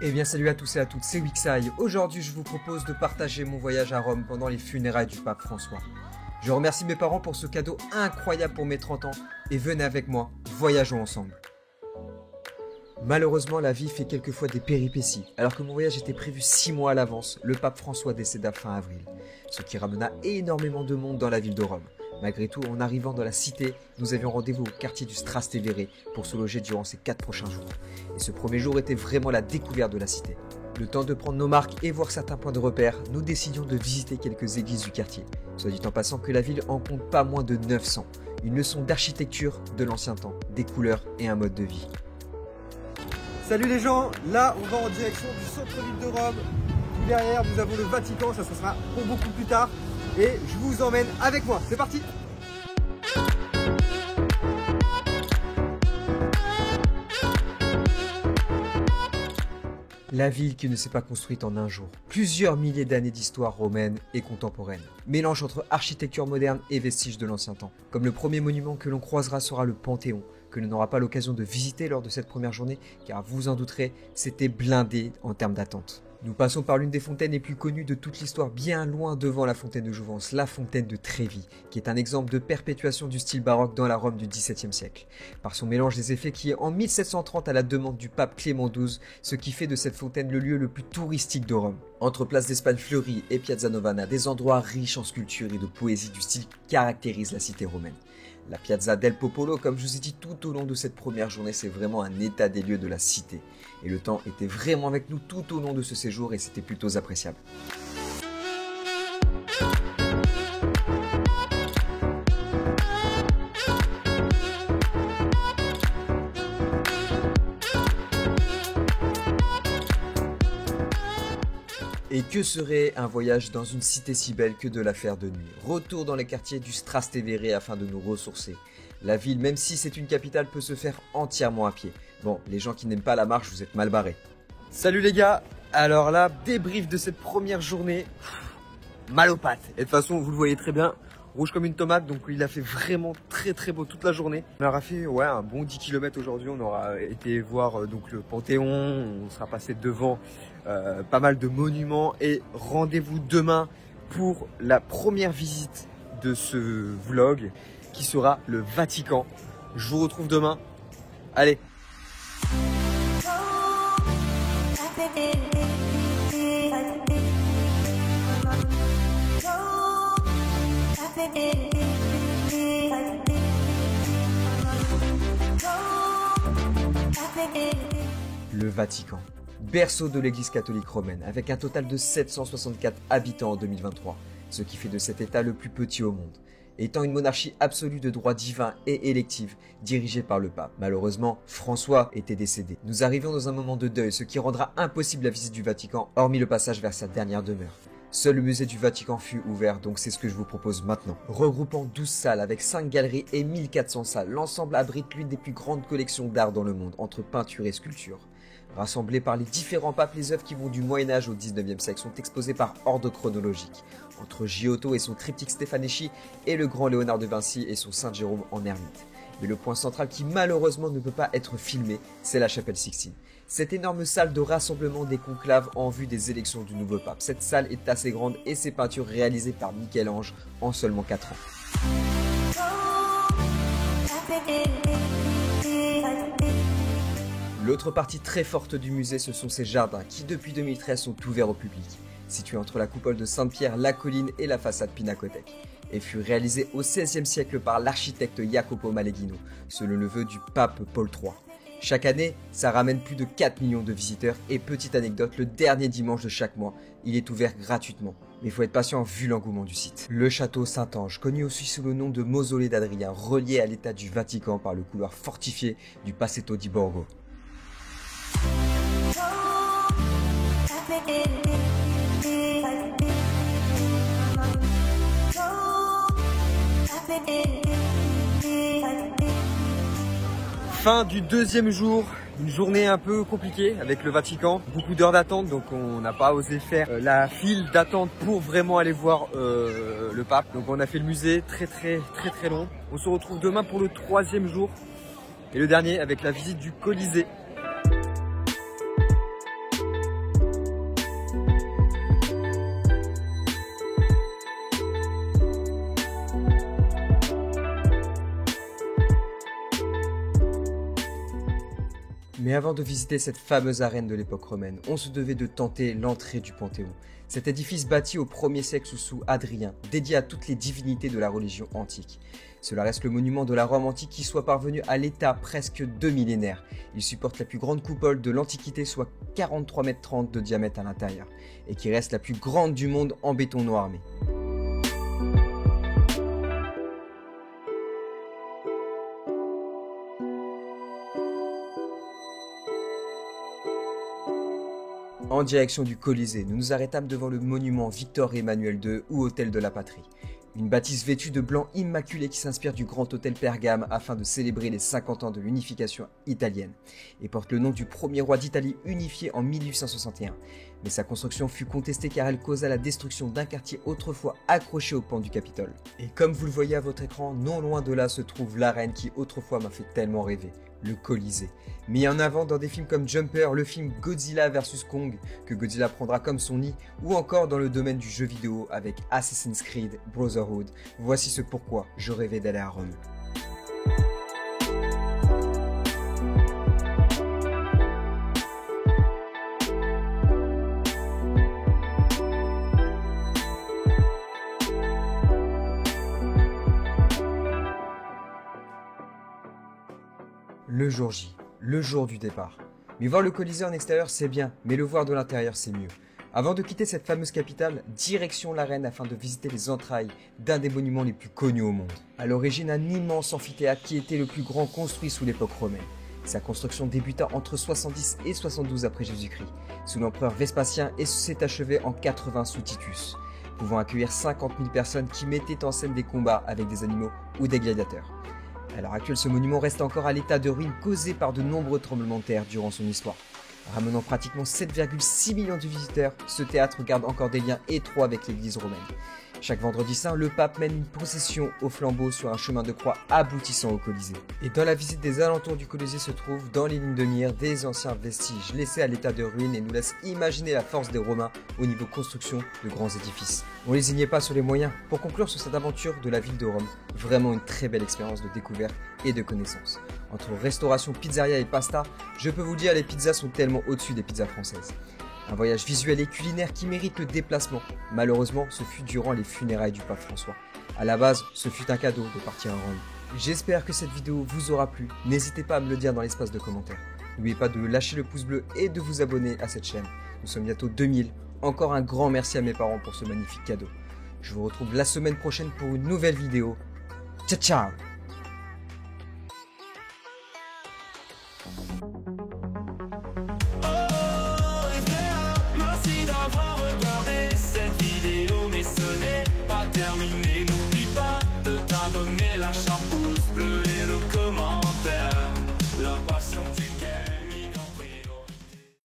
Eh bien salut à tous et à toutes, c'est Wixai. Aujourd'hui je vous propose de partager mon voyage à Rome pendant les funérailles du pape François. Je remercie mes parents pour ce cadeau incroyable pour mes 30 ans et venez avec moi, voyageons ensemble. Malheureusement la vie fait quelquefois des péripéties. Alors que mon voyage était prévu 6 mois à l'avance, le pape François décéda fin avril. Ce qui ramena énormément de monde dans la ville de Rome. Malgré tout, en arrivant dans la cité, nous avions rendez-vous au quartier du Trastevere pour se loger durant ces 4 prochains jours. Et ce premier jour était vraiment la découverte de la cité. Le temps de prendre nos marques et voir certains points de repère, nous décidions de visiter quelques églises du quartier. Soit dit en passant que la ville en compte pas moins de 900. Une leçon d'architecture de l'ancien temps, des couleurs et un mode de vie. Salut les gens, là on va en direction du centre-ville de Rome. Derrière nous avons le Vatican, ça sera pour beaucoup plus tard. Et je vous emmène avec moi, c'est parti! La ville qui ne s'est pas construite en un jour. Plusieurs milliers d'années d'histoire romaine et contemporaine. Mélange entre architecture moderne et vestiges de l'ancien temps. Comme le premier monument que l'on croisera sera le Panthéon, que l'on n'aura pas l'occasion de visiter lors de cette première journée, car vous en douterez, c'était blindé en termes d'attente. Nous passons par l'une des fontaines les plus connues de toute l'histoire, bien loin devant la fontaine de Jouvence, la fontaine de Trévi, qui est un exemple de perpétuation du style baroque dans la Rome du XVIIe siècle. Par son mélange des effets qui est en 1730 à la demande du pape Clément XII, ce qui fait de cette fontaine le lieu le plus touristique de Rome. Entre Place d'Espagne fleurie et Piazza Novana, des endroits riches en sculptures et de poésie du style caractérisent la cité romaine. La Piazza del Popolo, comme je vous ai dit tout au long de cette première journée, c'est vraiment un état des lieux de la cité. Et le temps était vraiment avec nous tout au long de ce séjour et c'était plutôt appréciable. Et que serait un voyage dans une cité si belle que de la faire de nuit? Retour dans les quartiers du Trastevere afin de nous ressourcer. La ville, même si c'est une capitale, peut se faire entièrement à pied. Bon, les gens qui n'aiment pas la marche, vous êtes mal barrés. Salut les gars, alors là, débrief de cette première journée, mal aux pattes. Et de toute façon, vous le voyez très bien, rouge comme une tomate, donc il a fait vraiment très beau toute la journée. On aura fait un bon 10 km aujourd'hui, on aura été voir donc le Panthéon, on sera passé devant pas mal de monuments et rendez-vous demain pour la première visite de ce vlog qui sera le Vatican. Je vous retrouve demain, allez! Le Vatican, berceau de l'église catholique romaine, avec un total de 764 habitants en 2023, ce qui fait de cet état le plus petit au monde. Étant une monarchie absolue de droit divin et élective, dirigée par le pape. Malheureusement, François était décédé. Nous arrivions dans un moment de deuil, ce qui rendra impossible la visite du Vatican, hormis le passage vers sa dernière demeure. Seul le musée du Vatican fut ouvert, donc c'est ce que je vous propose maintenant. Regroupant 12 salles avec 5 galeries et 1400 salles, l'ensemble abrite l'une des plus grandes collections d'art dans le monde, entre peinture et sculpture. Rassemblées par les différents papes, les œuvres qui vont du Moyen-Âge au 19e siècle sont exposées par ordre chronologique, entre Giotto et son triptyque Stefaneschi et le grand Léonard de Vinci et son Saint Jérôme en ermite. Mais le point central qui malheureusement ne peut pas être filmé, c'est la chapelle Sixtine. Cette énorme salle de rassemblement des conclaves en vue des élections du nouveau pape. Cette salle est assez grande et ses peintures réalisées par Michel-Ange en seulement 4 ans. L'autre partie très forte du musée, ce sont ses jardins qui depuis 2013 sont ouverts au public, situés entre la coupole de Sainte-Pierre, la colline et la façade pinacothèque, et fut réalisé au XVIe siècle par l'architecte Jacopo Maleghino, le neveu du pape Paul III. Chaque année, ça ramène plus de 4 millions de visiteurs et petite anecdote, le dernier dimanche de chaque mois, il est ouvert gratuitement. Mais il faut être patient vu l'engouement du site. Le château Saint-Ange, connu aussi sous le nom de Mausolée d'Adrien, relié à l'état du Vatican par le couloir fortifié du Passetto di Borgo. Fin du deuxième jour, une journée un peu compliquée avec le Vatican, beaucoup d'heures d'attente, donc on n'a pas osé faire la file d'attente pour vraiment aller voir le pape. Donc on a fait le musée très long. On se retrouve demain pour le troisième jour et le dernier avec la visite du Colisée. Mais avant de visiter cette fameuse arène de l'époque romaine, on se devait de tenter l'entrée du Panthéon. Cet édifice bâti au 1er siècle sous Hadrien, dédié à toutes les divinités de la religion antique. Cela reste le monument de la Rome antique qui soit parvenu à l'état presque 2 millénaires. Il supporte la plus grande coupole de l'Antiquité, soit 43,30 m de diamètre à l'intérieur, et qui reste la plus grande du monde en béton non armé. En direction du Colisée, nous nous arrêtâmes devant le monument Victor Emmanuel II ou Hôtel de la Patrie. Une bâtisse vêtue de blanc immaculé qui s'inspire du grand hôtel Pergame afin de célébrer les 50 ans de l'unification italienne et porte le nom du premier roi d'Italie unifié en 1861. Mais sa construction fut contestée car elle causa la destruction d'un quartier autrefois accroché au pan du Capitole. Et comme vous le voyez à votre écran, non loin de là se trouve l'arène qui autrefois m'a fait tellement rêver, le Colisée. Mis en avant dans des films comme Jumper, le film Godzilla vs Kong, que Godzilla prendra comme son nid, ou encore dans le domaine du jeu vidéo avec Assassin's Creed Brotherhood, voici ce pourquoi je rêvais d'aller à Rome. Le jour J, le jour du départ. Mais voir le Colisée en extérieur c'est bien, mais le voir de l'intérieur c'est mieux. Avant de quitter cette fameuse capitale, direction l'arène afin de visiter les entrailles d'un des monuments les plus connus au monde. À l'origine un immense amphithéâtre qui était le plus grand construit sous l'époque romaine. Sa construction débuta entre 70 et 72 après Jésus-Christ, sous l'empereur Vespasien et s'est achevée en 80 sous Titus, pouvant accueillir 50 000 personnes qui mettaient en scène des combats avec des animaux ou des gladiateurs. À l'heure actuelle, ce monument reste encore à l'état de ruine causé par de nombreux tremblements de terre durant son histoire. Ramenant pratiquement 7,6 millions de visiteurs, ce théâtre garde encore des liens étroits avec l'église romaine. Chaque vendredi saint, le pape mène une procession au flambeau sur un chemin de croix aboutissant au Colisée. Et dans la visite des alentours du Colisée se trouvent, dans les lignes de mire, des anciens vestiges laissés à l'état de ruine et nous laissent imaginer la force des Romains au niveau construction de grands édifices. On lésignait pas sur les moyens. Pour conclure sur cette aventure de la ville de Rome, vraiment une très belle expérience de découverte et de connaissance. Entre restauration, pizzeria et pasta, je peux vous dire les pizzas sont tellement au-dessus des pizzas françaises. Un voyage visuel et culinaire qui mérite le déplacement. Malheureusement, ce fut durant les funérailles du pape François. À la base, ce fut un cadeau de partir à Rome. J'espère que cette vidéo vous aura plu. N'hésitez pas à me le dire dans l'espace de commentaires. N'oubliez pas de lâcher le pouce bleu et de vous abonner à cette chaîne. Nous sommes bientôt 2000. Encore un grand merci à mes parents pour ce magnifique cadeau. Je vous retrouve la semaine prochaine pour une nouvelle vidéo. Ciao ciao!